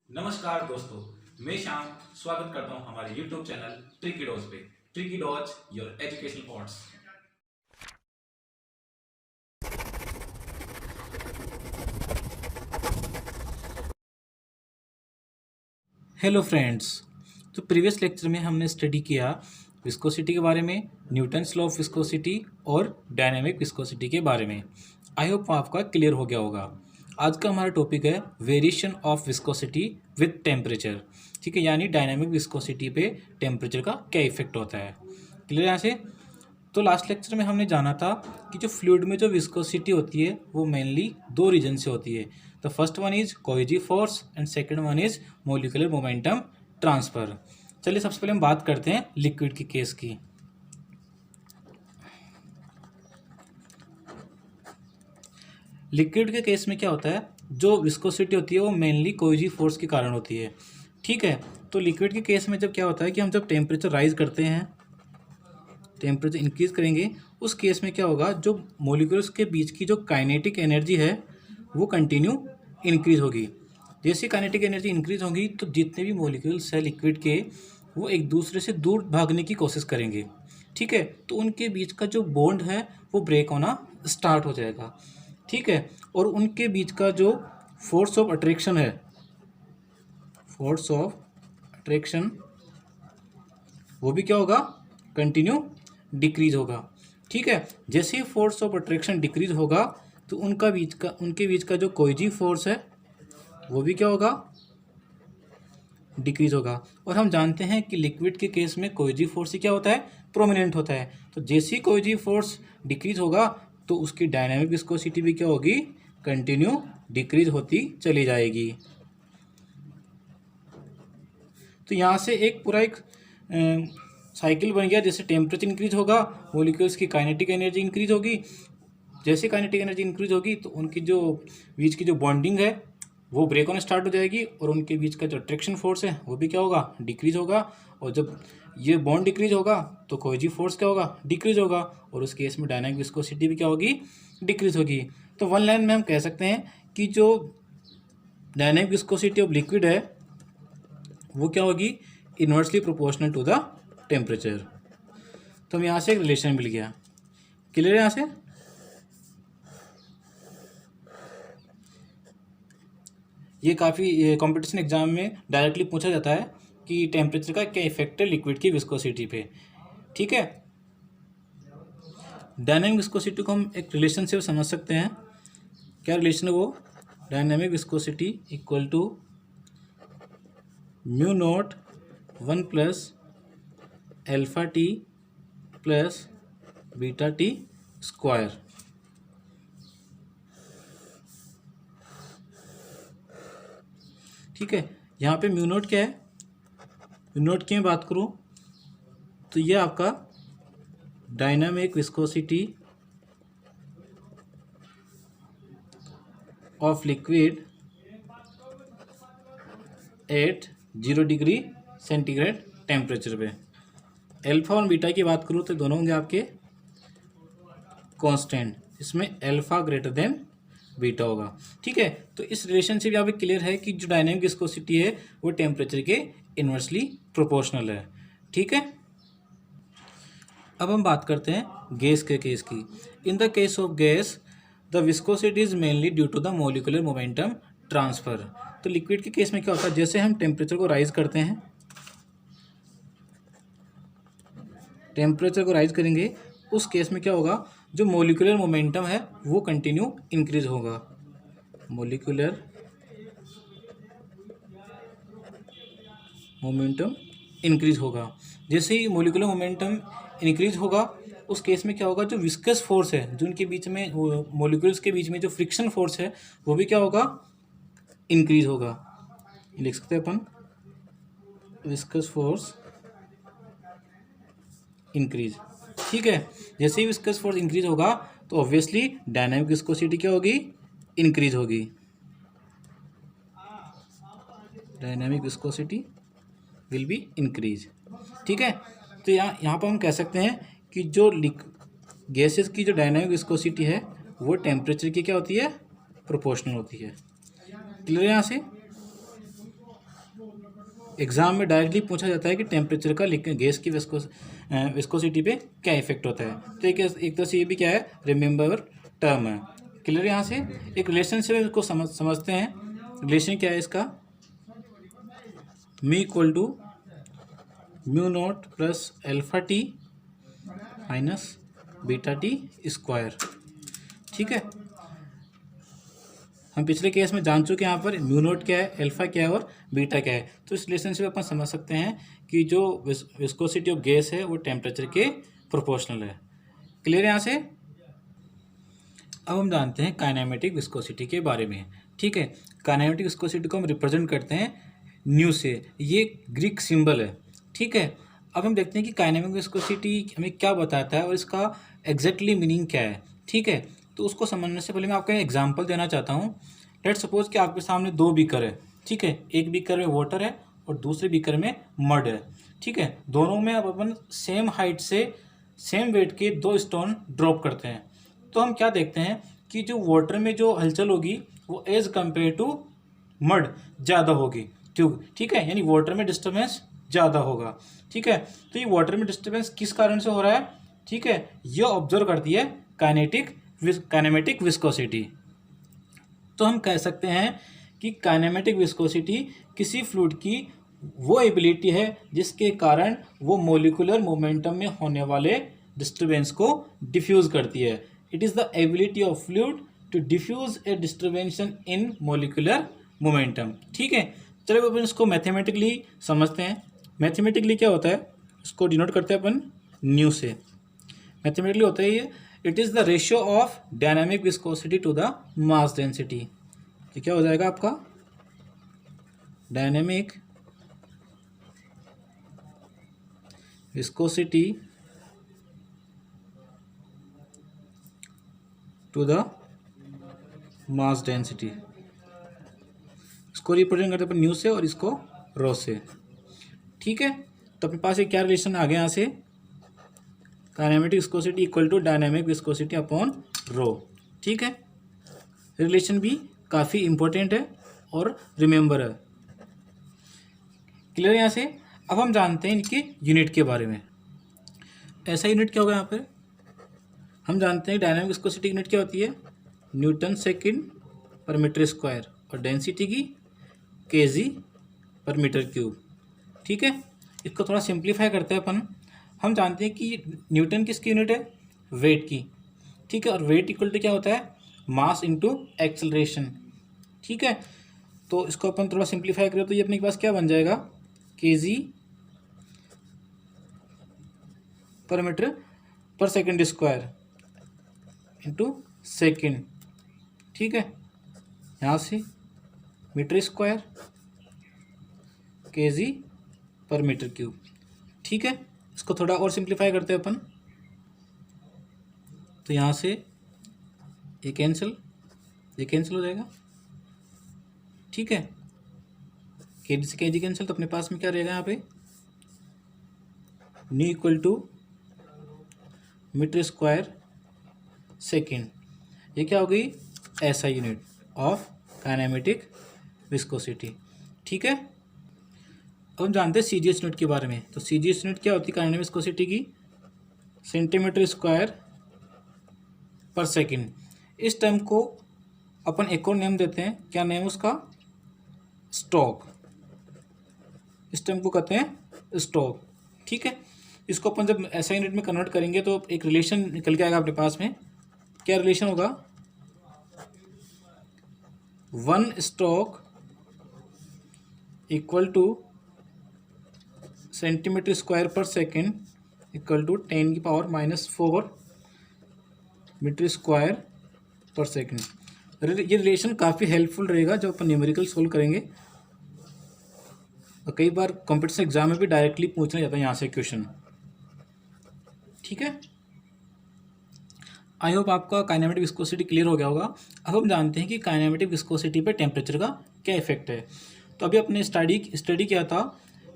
नमस्कार दोस्तों, मैं श्याम स्वागत करता हूं हमारे YouTube चैनल ट्रिकी डॉज पे। Tricky dodge your educational pots. Hello friends. तो प्रीवियस लेक्चर में हमने स्टडी किया विस्कोसिटी के बारे में, न्यूटन्स लॉ ऑफ विस्कोसिटी और डायनामिक विस्कोसिटी के बारे में। आई होप आपका क्लियर हो गया होगा। आज का हमारा टॉपिक है variation of viscosity with temperature. ठीक है, यानी डायनामिक विस्कोसिटी पे टेम्परेचर का क्या इफेक्ट होता है। क्लियर यहाँ से? तो लास्ट लेक्चर में हमने जाना था कि जो फ्लूइड में जो विस्कोसिटी होती है वो मेनली दो रीजन से होती है। The first one is cohesive force and second one is molecular momentum transfer. चलिए सबसे पहले हम बात करते हैं लिक्विड की केस की। लिक्विड के केस में क्या होता है, जो विस्कोसिटी होती है वो मेनली कोहेसिव फोर्स के कारण होती है। ठीक है, तो लिक्विड के केस में जब क्या होता है कि हम जब टेम्परेचर राइज करते हैं, टेम्परेचर इंक्रीज करेंगे, उस केस में क्या होगा, जो मॉलिक्यूल्स के बीच की जो काइनेटिक एनर्जी है वो कंटिन्यू इंक्रीज होगी। जैसे काइनेटिक एनर्जी इंक्रीज होगी तो जितने भी मॉलिक्यूल्स है लिक्विड के वो एक दूसरे से दूर भागने की कोशिश करेंगे। ठीक है, तो उनके बीच का जो बॉन्ड है वो ब्रेक होना स्टार्ट हो जाएगा। ठीक है, और उनके बीच का जो फोर्स ऑफ अट्रैक्शन है, फोर्स ऑफ अट्रैक्शन वो भी क्या होगा, कंटिन्यू डिक्रीज होगा। ठीक है, जैसे ही फोर्स ऑफ अट्रैक्शन डिक्रीज होगा तो उनके बीच का जो कोहेसिव फोर्स है वो भी क्या होगा, डिक्रीज होगा। और हम जानते हैं कि लिक्विड के केस में कोहेसिव फोर्स ही क्या होता है, प्रोमिनेंट होता है। तो जैसे ही कोहेसिव फोर्स डिक्रीज होगा तो उसकी डायनामिक विस्कोसिटी भी क्या होगी, कंटिन्यू डिक्रीज होती चली जाएगी। तो यहाँ से एक पूरा एक साइकिल बन गया। जैसे टेम्परेचर इंक्रीज होगा, मॉलिक्यूल्स की काइनेटिक एनर्जी इंक्रीज होगी। जैसे काइनेटिक एनर्जी इंक्रीज होगी तो उनकी जो बीच की जो बॉन्डिंग है वो ब्रेक होना स्टार्ट हो जाएगी, और उनके बीच का जो अट्रैक्शन फोर्स है वो भी क्या होगा, डिक्रीज होगा। और जब ये बॉन्ड डिक्रीज होगा तो कोहेसिव फोर्स क्या होगा, डिक्रीज होगा, और उस केस में डायनामिक विस्कोसिटी भी क्या होगी, डिक्रीज होगी। तो वन लाइन में हम कह सकते हैं कि जो डायनामिक विस्कोसिटी ऑफ लिक्विड है वो क्या होगी, inversely proportional to the temperature. तो हम यहाँ से एक रिलेशन मिल गया। क्लियर है यहाँ से? ये काफ़ी कंपटीशन एग्जाम में डायरेक्टली पूछा जाता है कि टेम्परेचर का क्या इफेक्ट है लिक्विड की विस्कोसिटी पे। ठीक है, डायनामिक विस्कोसिटी को हम एक रिलेशन से समझ सकते हैं। क्या रिलेशन है वो, dynamic viscosity equal to mu naught 1 plus alpha T plus beta T square. ठीक है, यहाँ पे म्यू नोट क्या है, म्यू नोट की मैं बात करूँ तो ये आपका dynamic viscosity of liquid at 0 degree centigrade temperature पे। अल्फा और बीटा की बात करूँ तो दोनों होंगे आपके कांस्टेंट, इसमें अल्फा ग्रेटर देन बीटा होगा। ठीक है, तो इस रिलेशन से भी आप क्लियर है कि जो डायनामिक विस्कोसिटी है वो टेम्परेचर के इन्वर्सली प्रोपोर्शनल है। ठीक है, अब हम बात करते हैं गैस के केस की। In the case of gas the viscosity is mainly due to the molecular momentum transfer. तो लिक्विड के केस में क्या होता है, जैसे हम टेम्परेचर को राइज करते हैं, टेम्परेचर को राइज करेंगे, उस केस में क्या होगा, जो मॉलिक्यूलर मोमेंटम है वो कंटिन्यू इंक्रीज होगा। मॉलिक्यूलर मोमेंटम इंक्रीज होगा। जैसे ही मॉलिक्यूलर मोमेंटम इंक्रीज होगा उस केस में क्या होगा, जो विस्कस फोर्स है, जो उनके बीच में मॉलिक्यूल्स के बीच में जो फ्रिक्शन फोर्स है वो भी क्या होगा, इंक्रीज होगा। लिख सकते हैं अपन, विस्कस फोर्स इंक्रीज। ठीक है, जैसे ही विस्कस फोर्स इंक्रीज होगा तो ऑब्वियसली डायनामिक विस्कोसिटी क्या होगी, इंक्रीज होगी। Dynamic viscosity will be increase. ठीक है, तो यहाँ पर हम कह सकते हैं कि जो गैसेस की जो डायनामिक विस्कोसिटी है वो टेम्परेचर की क्या होती है, प्रोपोर्शनल होती है। क्लियर है यहाँ से? एग्ज़ाम में डायरेक्टली पूछा जाता है कि टेम्परेचर का गैस की विस्कोसिटी पे क्या इफेक्ट होता है। तो एक तरह से ये भी क्या है, रिमेंबर टर्म है। क्लियर? यहाँ से एक रिलेशनशिप को समझते हैं। रिलेशन क्या है इसका, mu equal to mu naught plus alpha T minus beta T square. ठीक है, हम पिछले केस में जान चुके हैं यहाँ पर म्यू नोट क्या है, अल्फा क्या है और बीटा क्या है। तो इस रिलेशनशिप अपन समझ सकते हैं कि जो विस्कोसिटी ऑफ गैस है वो टेम्परेचर के प्रोपोर्शनल है। क्लियर है यहाँ से? अब हम जानते हैं काइनेमेटिक विस्कोसिटी के बारे में। ठीक है, काइनेमेटिक विस्कोसिटी को हम रिप्रेजेंट करते हैं न्यू से, ये ग्रीक सिंबल है। ठीक है, अब हम देखते हैं कि काइनेमेटिक विस्कोसिटी हमें क्या बताता है और इसका एग्जैक्टली मीनिंग क्या है। ठीक है, तो उसको समझने से पहले मैं आपको एक एग्जांपल देना चाहता हूँ। लेट्स सपोज कि आपके सामने दो बीकर है। ठीक है, एक बीकर में वाटर है और दूसरे बीकर में मड है। ठीक है, दोनों में अब अपन सेम हाइट से सेम वेट के दो स्टोन ड्रॉप करते हैं। तो हम क्या देखते हैं कि जो वाटर में जो हलचल होगी वो एज कम्पेयर टू मड ज़्यादा होगी। ठीक है, यानी वाटर में डिस्टर्बेंस ज़्यादा होगा। ठीक है, तो ये वाटर में डिस्टर्बेंस किस कारण से हो रहा है? ठीक है, ये ऑब्जर्व करती है काइनेमेटिक विस्कोसिटी। तो हम कह सकते हैं कि काइनेमेटिक विस्कोसिटी किसी फ्लूइड की वो एबिलिटी है जिसके कारण वो मोलिकुलर मोमेंटम में होने वाले डिस्टर्बेंस को डिफ्यूज करती है। It is the ability of fluid to diffuse a disturbance in molecular momentum. ठीक है, चलो अपन इसको मैथमेटिकली समझते हैं। मैथमेटिकली क्या होता है, इसको डिनोट करते हैं अपन न्यू से। मैथमेटिकली होता है ये, it is the ratio of dynamic viscosity to the mass density. तो क्या हो जाएगा आपका, dynamic viscosity to the mass density. इसको रिप्रेजेंट करते अपन न्यू से और इसको रो से। ठीक है, तो अपने पास ये क्या रिलेशन आ गया यहाँ से, kinematic viscosity equal to dynamic viscosity upon rho. ठीक है, रिलेशन भी काफ़ी इंपॉर्टेंट है और रिमेंबर है। क्लियर यहाँ से? अब हम जानते हैं इनके यूनिट के बारे में। ऐसा यूनिट क्या होगा यहाँ पर, हम जानते हैं डायनामिक विस्कोसिटी यूनिट क्या होती है, न्यूटन सेकेंड पर मीटर स्क्वायर, और डेंसिटी की केजी पर मीटर क्यूब। ठीक है, इसको थोड़ा सिंप्लीफाई करते हैं अपन। हम जानते हैं कि न्यूटन किसकी यूनिट है, वेट की। ठीक है, और वेट इक्वल टू क्या होता है, मास इनटू एक्सेलरेशन। ठीक है, तो इसको अपन थोड़ा सिंप्लीफाई करें तो ये अपने पास क्या बन जाएगा, केजी पर मीटर पर सेकंड स्क्वायर इनटू सेकंड। ठीक है, यहाँ से मीटर स्क्वायर केजी पर मीटर क्यूब। ठीक है, इसको थोड़ा और सिंप्लीफाई करते हैं अपन, तो यहाँ से ये कैंसिल हो जाएगा। ठीक है, केजी से केजी कैंसिल, तो अपने पास में क्या रहेगा यहाँ पे, nu equal to metre square second. ये क्या हो गई, ऐसा यूनिट ऑफ काइनेमेटिक विस्कोसिटी। ठीक है, अब हम जानते हैं सीजीएस यूनिट के बारे में। तो सीजीएस यूनिट क्या होती है काइनेमेटिक विस्कोसिटी की, सेंटीमीटर स्क्वायर पर सेकंड। इस टर्म को अपन एक और नेम देते हैं, क्या नेम उसका, स्टोक। इस टर्म को कहते हैं स्टोक। ठीक है, इसको अपन जब ऐसा यूनिट में कन्वर्ट करेंगे तो एक रिलेशन निकल के आएगा अपने पास में। क्या रिलेशन होगा, 1 stoke equal to centimetre square per second equal to 10⁻⁻⁴ metre square per second. ये रिलेशन काफ़ी हेल्पफुल रहेगा जब अपन न्यूमेरिकल सोल्व करेंगे, और कई बार कॉम्पिटिशन एग्जाम में भी डायरेक्टली पूछना जाता है यहाँ से क्वेश्चन। ठीक है, आई होप आपका काइनेमेटिक विस्कोसिटी क्लियर हो गया होगा। अब हम जानते हैं कि काइनेमेटिक विस्कोसिटी पे टेम्परेचर का क्या इफेक्ट है। तो अभी अपने स्टडी किया था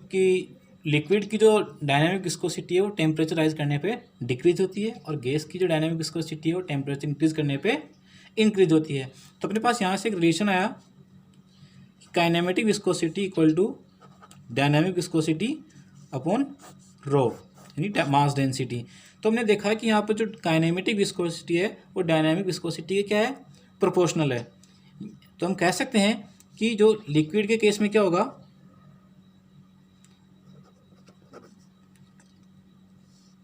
कि लिक्विड की जो डायनामिक विस्कोसिटी है वो टेम्परेचर राइज करने पे डिक्रीज होती है, और गैस की जो डायनामिक विस्कोसिटी है वो टेम्परेचर इंक्रीज करने पे इंक्रीज होती है। तो अपने पास यहाँ से एक रिलेशन आया, kinematic viscosity equal to dynamic viscosity upon rho यानी मास डेंसिटी। तो हमने देखा है कि यहाँ पर जो काइनेमेटिक विस्कोसिटी है वो डायनामिक विस्कोसिटी के क्या है, प्रोपोर्शनल है। तो हम कह सकते हैं कि जो लिक्विड के केस में क्या होगा,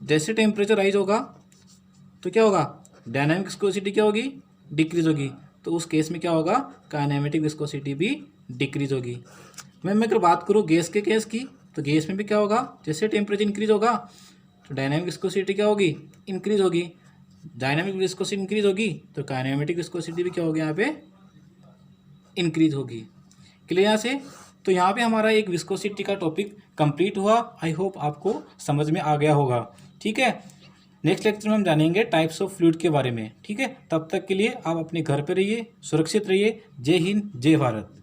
जैसे टेम्परेचर राइज होगा तो क्या होगा, डायनामिक विस्कोसिटी क्या होगी, डिक्रीज होगी। तो उस केस में क्या होगा, काइनेमेटिक विस्कोसिटी भी डिक्रीज होगी। मैं अगर बात करूँ गैस के केस की, तो गैस में भी क्या होगा, जैसे टेम्परेचर इंक्रीज होगा तो डायनामिक विस्कोसिटी क्या होगी, इंक्रीज होगी। डायनामिक विस्कोसिटी इंक्रीज होगी तो काइनेमेटिक विस्कोसिटी भी क्या होगी, यहाँ पे इंक्रीज होगी। क्लियर यहाँ से? तो यहाँ पे हमारा एक विस्कोसिटी का टॉपिक कंप्लीट हुआ। आई होप आपको समझ में आ गया होगा। ठीक है, नेक्स्ट लेक्चर में हम जानेंगे टाइप्स ऑफ फ्लूइड के बारे में। ठीक है, तब तक के लिए आप अपने घर पे रहिए, सुरक्षित रहिए। जय हिंद, जय भारत।